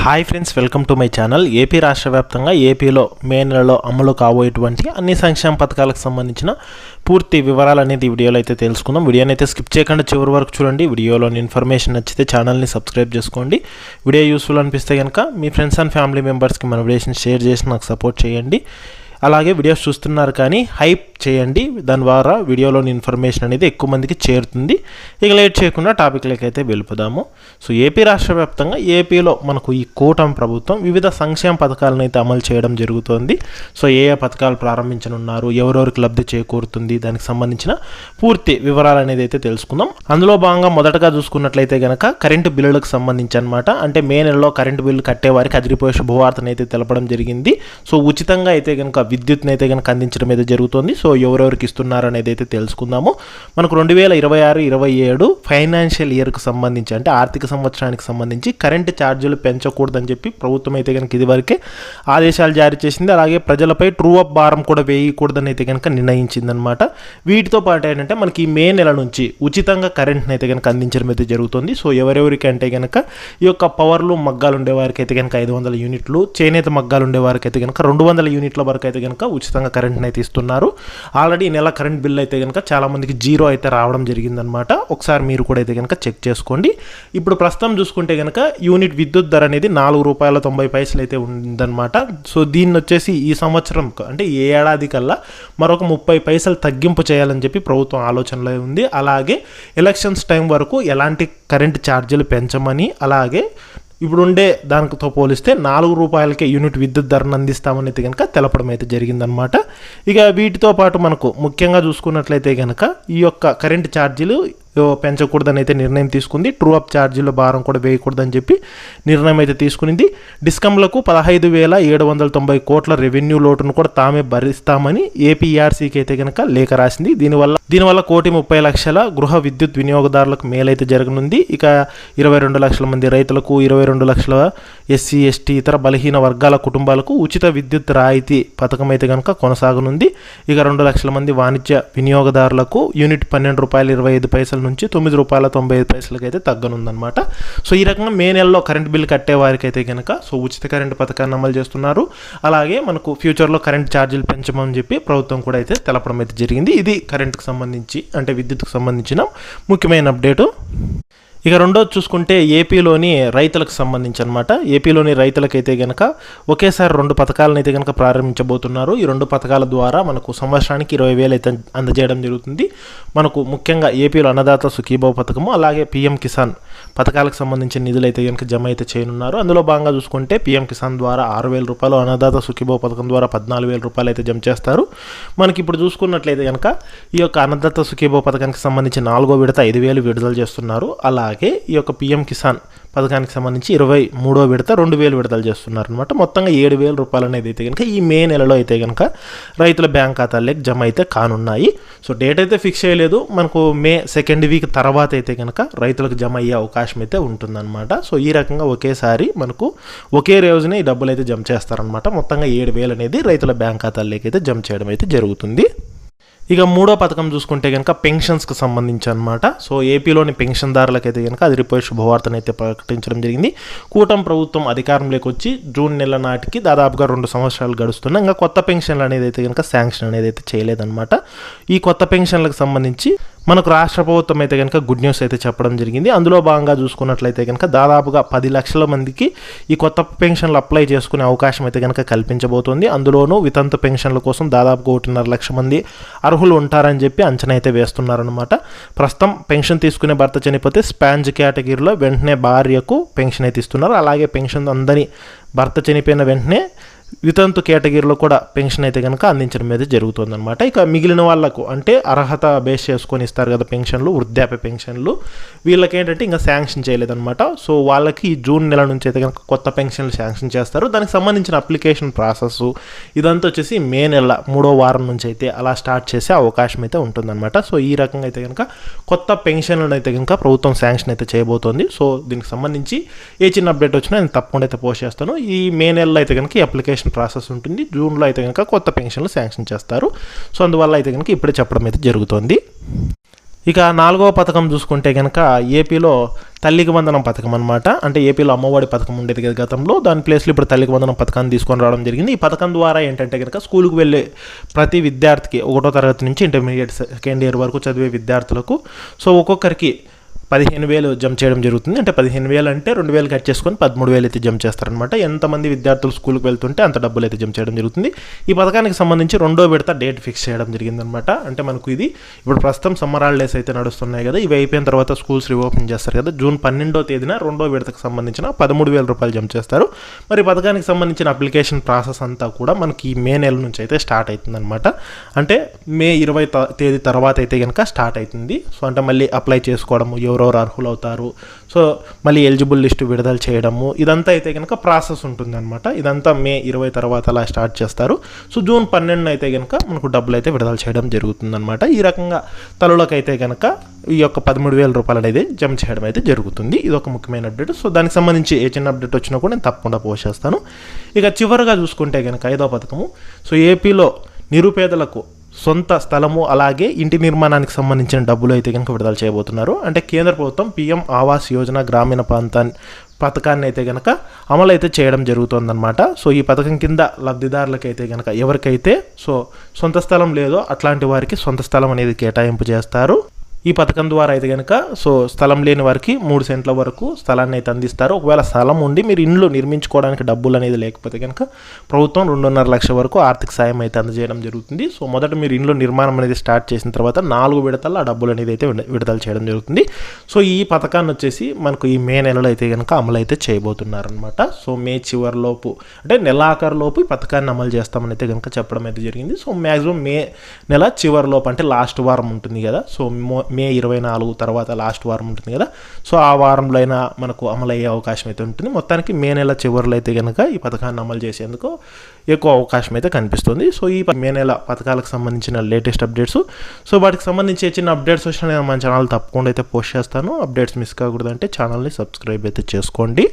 Hi friends, welcome to my channel. AP రాష్ట్ర వ్యాప్తంగా ఏపీలో మే నెలలో అమలు కాబోయేటువంటి అన్ని సంక్షేమ పథకాలకు సంబంధించిన పూర్తి వివరాలు అనేది ఈ వీడియోలో అయితే తెలుసుకుందాం. వీడియోని అయితే స్కిప్ చేయకుండా చివరి వరకు చూడండి. వీడియోలోని ఇన్ఫర్మేషన్ నచ్చితే ఛానల్ని సబ్స్క్రైబ్ చేసుకోండి. వీడియో యూస్ఫుల్ అనిపిస్తే కనుక మీ ఫ్రెండ్స్ అండ్ ఫ్యామిలీ మెంబర్స్కి మన వీడియోస్ని షేర్ చేసి నాకు సపోర్ట్ చేయండి. అలాగే వీడియోస్ చూస్తున్నారు కానీ హైప్ చేయండి, దాని ద్వారా వీడియోలోని ఇన్ఫర్మేషన్ అనేది ఎక్కువ మందికి చేరుతుంది. ఇక లేట్ చేయకుండా టాపిక్లకి అయితే వెళ్ళిపోదాము. సో ఏపీ రాష్ట్ర వ్యాప్తంగా ఏపీలో మనకు ఈ కూటమి ప్రభుత్వం వివిధ సంక్షేమ పథకాలను అయితే అమలు చేయడం జరుగుతుంది. సో ఏ పథకాలు ప్రారంభించనున్నారు, ఎవరెవరికి లబ్ధి చేకూరుతుంది, దానికి సంబంధించిన పూర్తి వివరాలు అనేది అయితే తెలుసుకుందాం. అందులో భాగంగా మొదటగా చూసుకున్నట్లయితే కనుక కరెంటు బిల్లులకు సంబంధించి అనమాట. అంటే మే నెలలో కరెంటు బిల్లు కట్టేవారికి అదిరిపోయే శుభవార్తను అయితే తెలపడం జరిగింది. సో ఉచితంగా అయితే కనుక విద్యుత్ని అయితే కనుక అందించడం అయితే జరుగుతుంది. సో ఎవరెవరికి ఇస్తున్నారు అనేది అయితే తెలుసుకుందాము. మనకు 2026-27 ఫైనాన్షియల్ ఇయర్కి సంబంధించి, అంటే ఆర్థిక సంవత్సరానికి సంబంధించి కరెంటు ఛార్జీలు పెంచకూడదని చెప్పి ప్రభుత్వం అయితే కనుక ఇదివరకే ఆదేశాలు జారీ చేసింది. అలాగే ప్రజలపై ట్రూ అప్ భారం కూడా వేయకూడదని అయితే కనుక నిర్ణయించిందనమాట. వీటితో పాటు ఏంటంటే మనకి మే నెల నుంచి ఉచితంగా కరెంట్ని అయితే కనుక అందించడం అయితే జరుగుతుంది. సో ఎవరెవరికి అంటే కనుక ఈ యొక్క పవర్లు మగ్గాలు ఉండేవారికి అయితే కనుక 500 యూనిట్లు, చేనేత మగ్గాలు ఉండేవారికి అయితే కనుక 200 యూనిట్ల వరకు అయితే కనుక ఉచితంగా కరెంట్ని అయితే ఇస్తున్నారు. ఆల్రెడీ ఈ నెల కరెంట్ బిల్ అయితే కనుక చాలామందికి జీరో అయితే రావడం జరిగిందనమాట. ఒకసారి మీరు కూడా అయితే కనుక చెక్ చేసుకోండి. ఇప్పుడు ప్రస్తుతం చూసుకుంటే కనుక యూనిట్ విద్యుత్ ధర అనేది ₹4.90 అయితే ఉందన్నమాట. సో దీన్ని వచ్చేసి ఈ సంవత్సరం అంటే ఏ ఏడాది కల్లా మరొక 30 పైసలు తగ్గింపు చేయాలని చెప్పి ప్రభుత్వం ఆలోచనలో ఉంది. అలాగే ఎలక్షన్స్ టైం వరకు ఎలాంటి కరెంటు ఛార్జీలు పెంచమని, అలాగే ఇప్పుడుండే దానితో పోలిస్తే ₹4కే యూనిట్ విద్యుత్ ధరను అందిస్తామని అయితే కనుక తెలపడం అయితే జరిగిందనమాట. ఇక వీటితో పాటు మనకు ముఖ్యంగా చూసుకున్నట్లయితే కనుక ఈ యొక్క కరెంటు ఛార్జీలు పెంచకూడదని అయితే నిర్ణయం తీసుకుంది. ట్రూ అప్ ఛార్జీల భారం కూడా వేయకూడదని చెప్పి నిర్ణయం అయితే తీసుకునింది. డిస్కంలకు 15,790 కోట్ల రెవెన్యూ లోటును కూడా తామే భరిస్తామని ఏపీఆర్సీకి అయితే కనుక లేఖ రాసింది. దీనివల్ల 1,30,00,000 గృహ విద్యుత్ వినియోగదారులకు మేలైతే జరగనుంది. ఇక 22 లక్షల మంది రైతులకు, 22 లక్షల ఎస్సీ ఎస్టీ ఇతర బలహీన వర్గాల కుటుంబాలకు ఉచిత విద్యుత్ రాయితీ పథకం అయితే కనుక కొనసాగనుంది. ఇక 2 లక్షల మంది వాణిజ్య వినియోగదారులకు యూనిట్ ₹12.25 నుంచి ₹9.95 అయితే తగ్గనుందనమాట. సో ఈ రకంగా మే నెలలో కరెంట్ బిల్ కట్టే వారికి అయితే కనుక సో ఉచిత కరెంటు పథకాన్ని అమలు చేస్తున్నారు. అలాగే మనకు ఫ్యూచర్లో కరెంట్ ఛార్జీలు పెంచమని చెప్పి ప్రభుత్వం కూడా అయితే తెలపడం అయితే జరిగింది. ఇది కరెంట్కి సంబంధించి, అంటే విద్యుత్కు సంబంధించిన ముఖ్యమైన అప్డేటు. ఇక రెండోది చూసుకుంటే ఏపీలోని రైతులకు సంబంధించి అనమాట. ఏపీలోని రైతులకైతే కనుక ఒకేసారి 2 పథకాలను అయితే కనుక ప్రారంభించబోతున్నారు. ఈ 2 పథకాల ద్వారా మనకు సంవత్సరానికి 20,000 అయితే అందజేయడం జరుగుతుంది. మనకు ముఖ్యంగా ఏపీలో అన్నదాత సుఖీభావ పథకము, అలాగే పీఎం కిసాన్ పథకాలకు సంబంధించిన నిధులు అయితే కనుక జమ అయితే చేయనున్నారు. అందులో భాగంగా చూసుకుంటే పీఎం కిసాన్ ద్వారా ₹6,000, అన్నదాత సుఖీభావ పథకం ద్వారా ₹14,000 అయితే జమ చేస్తారు. మనకి ఇప్పుడు చూసుకున్నట్లయితే కనుక ఈ యొక్క అన్నదాత సుఖీభావ పథకానికి సంబంధించి 4వ విడత 5,000 విడుదల చేస్తున్నారు. అలాగే ఈ యొక్క పీఎం కిసాన్ పథకానికి సంబంధించి 23వ విడత 2,000 విడుదల చేస్తున్నారు అనమాట. మొత్తంగా ₹7,000 అనేది అయితే కనుక ఈ మే నెలలో అయితే కనుక రైతుల బ్యాంక్ ఖాతాల్లోకి జమ అయితే కానున్నాయి. సో డేట్ అయితే ఫిక్స్ చేయలేదు. మనకు మే 2nd వీక్ తర్వాత అయితే కనుక రైతులకు జమ అయ్యే అవకాశం అయితే ఉంటుందన్నమాట. సో ఈ రకంగా ఒకేసారి మనకు ఒకే రోజునే ఈ డబ్బులు అయితే జమ చేస్తారనమాట. మొత్తంగా 7,000 అనేది రైతుల బ్యాంక్ ఖాతాల్లోకి అయితే జమ చేయడం అయితే జరుగుతుంది. ఇక 3వ పథకం చూసుకుంటే కనుక పెన్షన్స్కి సంబంధించి అనమాట. సో ఏపీలోని పెన్షన్దారులకైతే కనుక అదిరిపోయే శుభవార్తను అయితే ప్రకటించడం జరిగింది. కూటమి ప్రభుత్వం అధికారంలోకి వచ్చి జూన్ నెల నాటికి దాదాపుగా 2 సంవత్సరాలు గడుస్తున్నాయి. ఇంకా కొత్త పెన్షన్లు అనేది అయితే కనుక శాంక్షన్ అనేది అయితే చేయలేదన్నమాట. ఈ కొత్త పెన్షన్లకు సంబంధించి మనకు రాష్ట్ర ప్రభుత్వం అయితే కనుక గుడ్ న్యూస్ అయితే చెప్పడం జరిగింది. అందులో భాగంగా చూసుకున్నట్లయితే కనుక దాదాపుగా 10 లక్షల మందికి ఈ కొత్త పెన్షన్లు అప్లై చేసుకునే అవకాశం అయితే కనుక కల్పించబోతోంది. అందులోనూ వితంతు పెన్షన్ల కోసం దాదాపుగా 1.5 లక్షల మంది అర్హులు ఉంటారని చెప్పి అంచనా అయితే వేస్తున్నారనమాట. ప్రస్తుతం పెన్షన్ తీసుకునే భర్త చనిపోతే స్పాంజ్ కేటగిరీలో వెంటనే భార్యకు పెన్షన్ అయితే ఇస్తున్నారు. అలాగే పెన్షన్ అందని భర్త చనిపోయిన వెంటనే వితంతు కేటగిరీలో కూడా పెన్షన్ అయితే కనుక అందించడం అయితే జరుగుతుందన్నమాట. ఇక మిగిలిన వాళ్ళకు అంటే అర్హత బేస్ చేసుకొని ఇస్తారు కదా పెన్షన్లు, వృద్ధాప్య పెన్షన్లు, వీళ్ళకి ఏంటంటే ఇంకా శాంక్షన్ చేయలేదన్నమాట. సో వాళ్ళకి ఈ జూన్ నెల నుంచి అయితే కనుక కొత్త పెన్షన్లు శాంక్షన్ చేస్తారు. దానికి సంబంధించిన అప్లికేషన్ ప్రాసెస్ ఇదంతా వచ్చేసి మే నెల 3వ వారం నుంచి అయితే అలా స్టార్ట్ చేసే అవకాశం అయితే ఉంటుందన్నమాట. సో ఈ రకంగా అయితే కనుక కొత్త పెన్షన్లను అయితే కనుక ప్రభుత్వం శాంక్షన్ అయితే చేయబోతోంది. సో దీనికి సంబంధించి ఏ చిన్న అప్డేట్ వచ్చినా నేను తప్పకుండా అయితే పోస్ట్ చేస్తాను. ఈ మే నెలలో అయితే కనుక ఈ అప్లికేషన్ ప్రాసెస్ ఉంటుంది. జూన్లో అయితే కనుక కొత్త పెన్షన్లు శాంక్షన్ చేస్తారు. సో అందువల్ల అయితే కనుక ఇప్పుడే చెప్పడం అయితే జరుగుతుంది. ఇక 4వ పథకం చూసుకుంటే కనుక ఏపీలో తల్లికి వందనం పథకం అనమాట. అంటే ఏపీలో అమ్మఒడి పథకం ఉండేది కదా గతంలో, దాని ప్లేస్లో ఇప్పుడు తల్లికి వందనం పథకాన్ని తీసుకొని రావడం జరిగింది. ఈ పథకం ద్వారా ఏంటంటే కనుక స్కూల్కి వెళ్ళే ప్రతి విద్యార్థికి 1వ తరగతి నుంచి ఇంటర్మీడియట్ సెకండ్ ఇయర్ వరకు చదివే విద్యార్థులకు సో ఒక్కొక్కరికి 15,000 జమ చేయడం జరుగుతుంది. అంటే 15,000 అంటే 2,000 కట్ చేసుకొని 13,000 అయితే జమ చేస్తారనమాట. ఎంతమంది విద్యార్థులు స్కూల్కి వెళ్తుంటే అంత డబ్బులు అయితే జమ చేయడం జరుగుతుంది. ఈ పథకానికి సంబంధించి 2వ విడత డేట్ ఫిక్స్ చేయడం జరిగిందనమాట. అంటే మనకు ఇది ఇప్పుడు ప్రస్తుతం సమ్మర్ హాలిడేస్ అయితే నడుస్తున్నాయి కదా, ఇవి అయిపోయిన తర్వాత స్కూల్స్ రీఓపెన్ చేస్తారు కదా. జూన్ 12వ తేదీన 2వ విడతకు సంబంధించిన 13,000 రూపాయలు జమ చేస్తారు. మరి పథకానికి సంబంధించిన అప్లికేషన్ ప్రాసెస్ అంతా కూడా మనకి మే నెల నుంచి అయితే స్టార్ట్ అవుతుందన్నమాట. అంటే మే 20 తేదీ తర్వాత అయితే కనుక స్టార్ట్ అవుతుంది. సో అంటే మళ్ళీ అప్లై చేసుకోవడము, ఎవరెవరు అర్హులు అవుతారు, సో మళ్ళీ ఎలిజిబుల్ లిస్టు విడుదల చేయడము, ఇదంతా అయితే కనుక ప్రాసెస్ ఉంటుందన్నమాట. ఇదంతా మే 20 తర్వాత అలా స్టార్ట్ చేస్తారు. సో జూన్ 12 అయితే కనుక మనకు డబ్బులు అయితే విడుదల చేయడం జరుగుతుందన్నమాట. ఈ రకంగా తల్లులకైతే కనుక ఈ యొక్క 13,000 రూపాయలు అనేది జమ చేయడం అయితే జరుగుతుంది. ఇది ఒక ముఖ్యమైన అప్డేట్. సో దానికి సంబంధించి ఏ చిన్న అప్డేట్ వచ్చినా కూడా నేను తప్పకుండా పోస్ట్ చేస్తాను. ఇక చివరిగా చూసుకుంటే కనుక 5వ పథకము, సో ఏపీలో నిరుపేదలకు సొంత స్థలము అలాగే ఇంటి నిర్మాణానికి సంబంధించిన డబ్బులు అయితే కనుక విడుదల చేయబోతున్నారు. అంటే కేంద్ర ప్రభుత్వం PM ఆవాస్ యోజన గ్రామీణ పథకాన్ని అయితే కనుక అమలు అయితే చేయడం జరుగుతుందన్నమాట. సో ఈ పథకం కింద లబ్ధిదారులకైతే కనుక ఎవరికైతే సో సొంత స్థలం లేదో అట్లాంటి వారికి సొంత స్థలం అనేది కేటాయింపు చేస్తారు. ఈ పథకం ద్వారా అయితే కనుక సో స్థలం లేని వారికి 3 సెంట్ల వరకు స్థలాన్ని అయితే అందిస్తారు. ఒకవేళ స్థలం ఉండి మీరు ఇండ్లు నిర్మించుకోవడానికి డబ్బులు అనేది లేకపోతే కనుక ప్రభుత్వం 2.5 లక్షల వరకు ఆర్థిక సాయం అయితే అందజేయడం జరుగుతుంది. సో మొదట మీరు ఇండ్లు నిర్మాణం అనేది స్టార్ట్ చేసిన తర్వాత 4 విడతల్లో ఆ డబ్బులు అనేది అయితే విడుదల చేయడం జరుగుతుంది. సో ఈ పథకాన్ని వచ్చేసి మనకు ఈ మే నెలలో అయితే కనుక అమలు అయితే చేయబోతున్నారనమాట. సో మే చివరిలోపు అంటే నెలాఖరులోపు ఈ పథకాన్ని అమలు చేస్తామని అయితే కనుక చెప్పడం అయితే జరిగింది. సో మ్యాక్సిమం మే నెల చివరిలోపు అంటే లాస్ట్ వారం ఉంటుంది కదా, సో మే 24 తర్వాత లాస్ట్ వారం ఉంటుంది కదా, సో ఆ వారంలో అయినా మనకు అమలు అయ్యే అవకాశం అయితే ఉంటుంది. మొత్తానికి మే నెల చివరిలో అయితే కనుక ఈ పథకాన్ని అమలు చేసేందుకు ఎక్కువ అవకాశం అయితే కనిపిస్తుంది. సో ఈ మే నెల పథకాలకు సంబంధించిన లేటెస్ట్ అప్డేట్స్, సో వాటికి సంబంధించి చిన్న అప్డేట్స్ వచ్చినా నేను మన ఛానల్ తప్పకుండా అయితే పోస్ట్ చేస్తాను. అప్డేట్స్ మిస్ కాకూడదంటే ఛానల్ని సబ్స్క్రైబ్ అయితే చేసుకోండి.